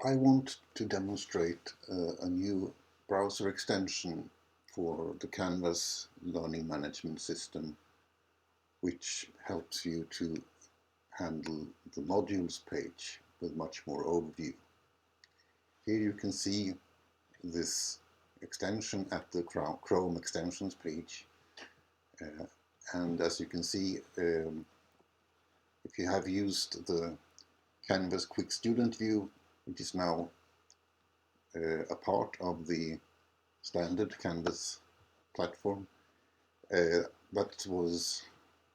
I want to demonstrate a new browser extension for the Canvas learning management system, which helps you to handle the modules page with much more overview. Here you can see this extension at the Chrome extensions page. And as you can see, if you have used the Canvas Quick Student View, which is now a part of the standard Canvas platform, that was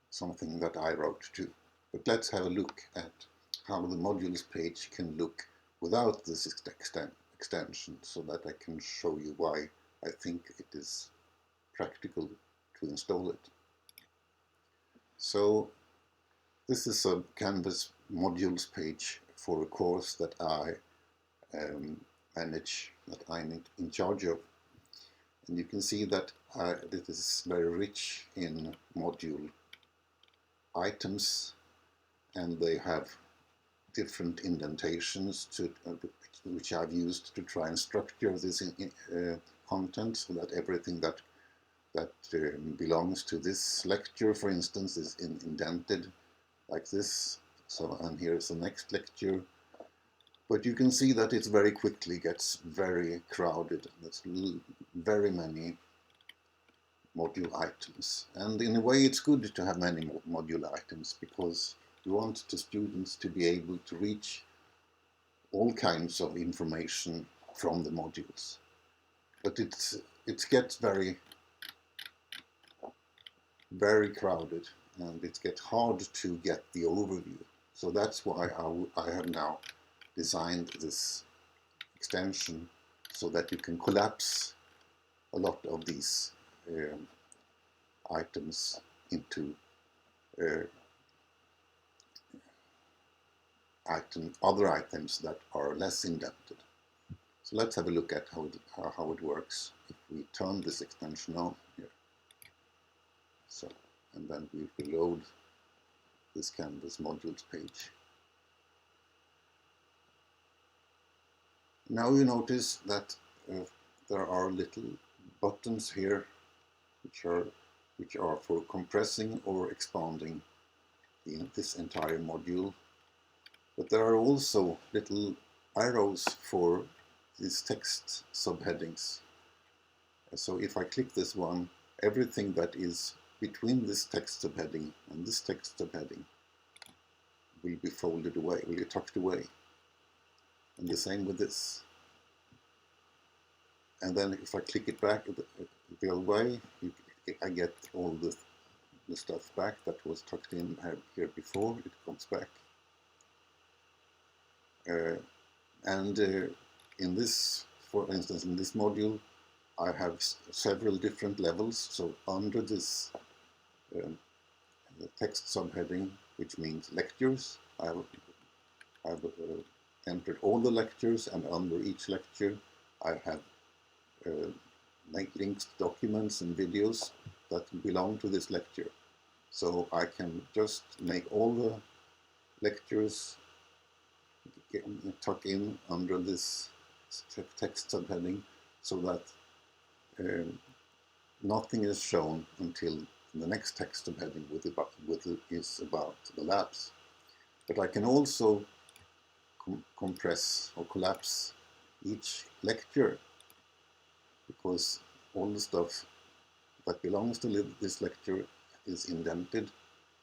something that I wrote too. But let's have a look at how the modules page can look without this extension, so that I can show you why I think it is practical to install it. So this is a Canvas modules page for a course that I manage, that I'm in charge of. And you can see that it is very rich in module items, and they have different indentations which I've used to try and structure this content, so that everything that belongs to this lecture, for instance, is indented like this. So, and here's the next lecture. But you can see that it very quickly gets very crowded. There's very many module items. And in a way it's good to have many module items, because you want the students to be able to reach all kinds of information from the modules. But it gets very crowded, and it gets hard to get the overview. So that's why I have now designed this extension, so that you can collapse a lot of these items into other items that are less indented. So let's have a look at how it works if we turn this extension on here. So, and then we reload this Canvas modules page. Now you notice that there are little buttons here which are for compressing or expanding this entire module. But there are also little arrows for these text subheadings. So if I click this one, everything that is between this text subheading and this text subheading will be folded away, will be tucked away. And the same with this. And then if I click it back the other way, I get all the stuff back that was tucked in here before. It comes back. In this, for instance, in this module, I have several different levels. So under this text subheading, which means lectures, I've entered all the lectures, and under each lecture I have links to documents and videos that belong to this lecture. So I can just make all the lectures tuck in under this text subheading, so that nothing is shown until the next text subheading is about the labs. But I can also compress or collapse each lecture, because all the stuff that belongs to this lecture is indented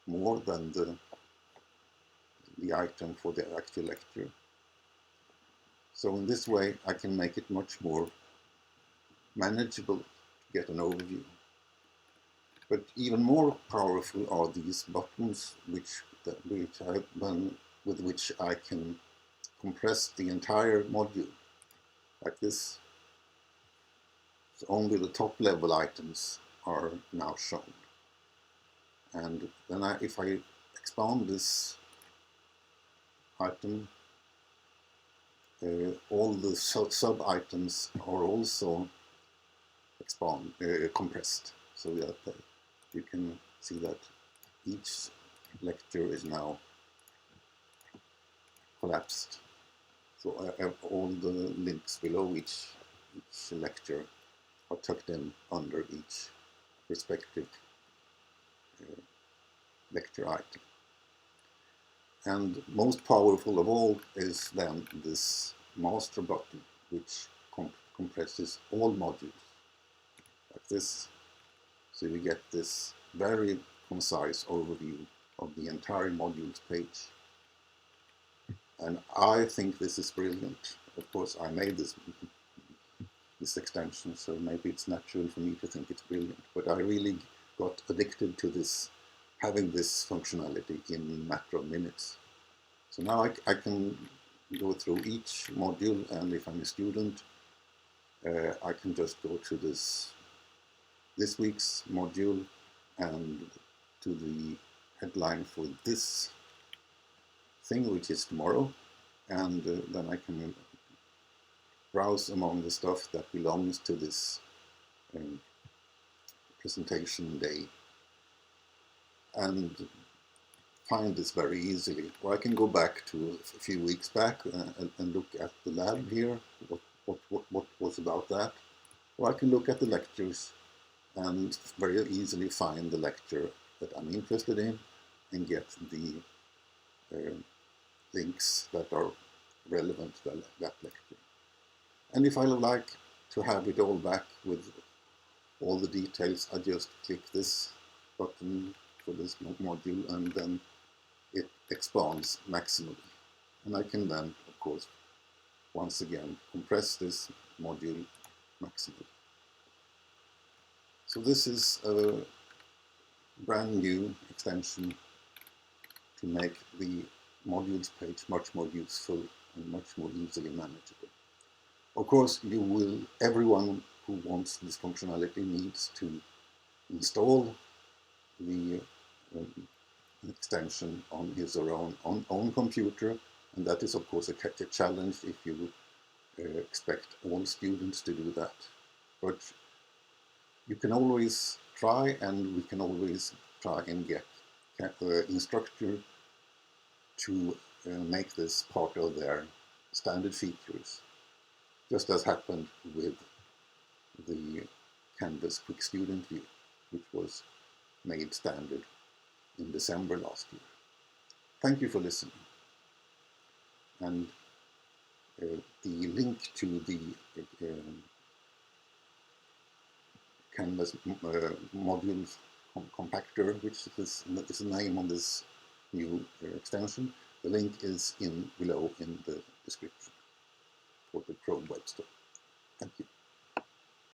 more than the item for the actual lecture. So in this way I can make it much more manageable to get an overview. But even more powerful are these buttons with which I can compress the entire module, like this. So only the top level items are now shown. And then if I expand this item, all the sub-items are also compressed, so that you can see that each lecture is now collapsed So I have all the links below each lecture are tucked in under each respective lecture item. And most powerful of all is then this master button, which compresses all modules like this. So you get this very concise overview of the entire modules page. And I think this is brilliant. Of course, I made this extension, so maybe it's natural for me to think it's brilliant. But I really got addicted to this, having this functionality in a matter of minutes. So now I can go through each module, and if I'm a student, I can just go to this week's module and to the headline for this thing, which is tomorrow, and then I can browse among the stuff that belongs to this presentation day and find this very easily. Or I can go back to a few weeks back and look at the lab here, what was about that. Or I can look at the lectures and very easily find the lecture that I'm interested in and get the links that are relevant to that lecture. And if I like to have it all back with all the details, I just click this button for this module, and then it expands maximally. And I can then, of course, once again compress this module maximally. So this is a brand new extension to make the modules page much more useful and much more easily manageable. Of course, everyone who wants this functionality needs to install the extension on his or own computer, and that is of course a challenge if you expect all students to do that. But you can always try, and we can always try and get instructor to make this part of their standard features, just as happened with the Canvas Quick Student View, which was made standard in December last year. Thank you for listening. And the link to the Canvas Modules Compactor, which is the name on this new extension, the link is below in the description for the Chrome web store.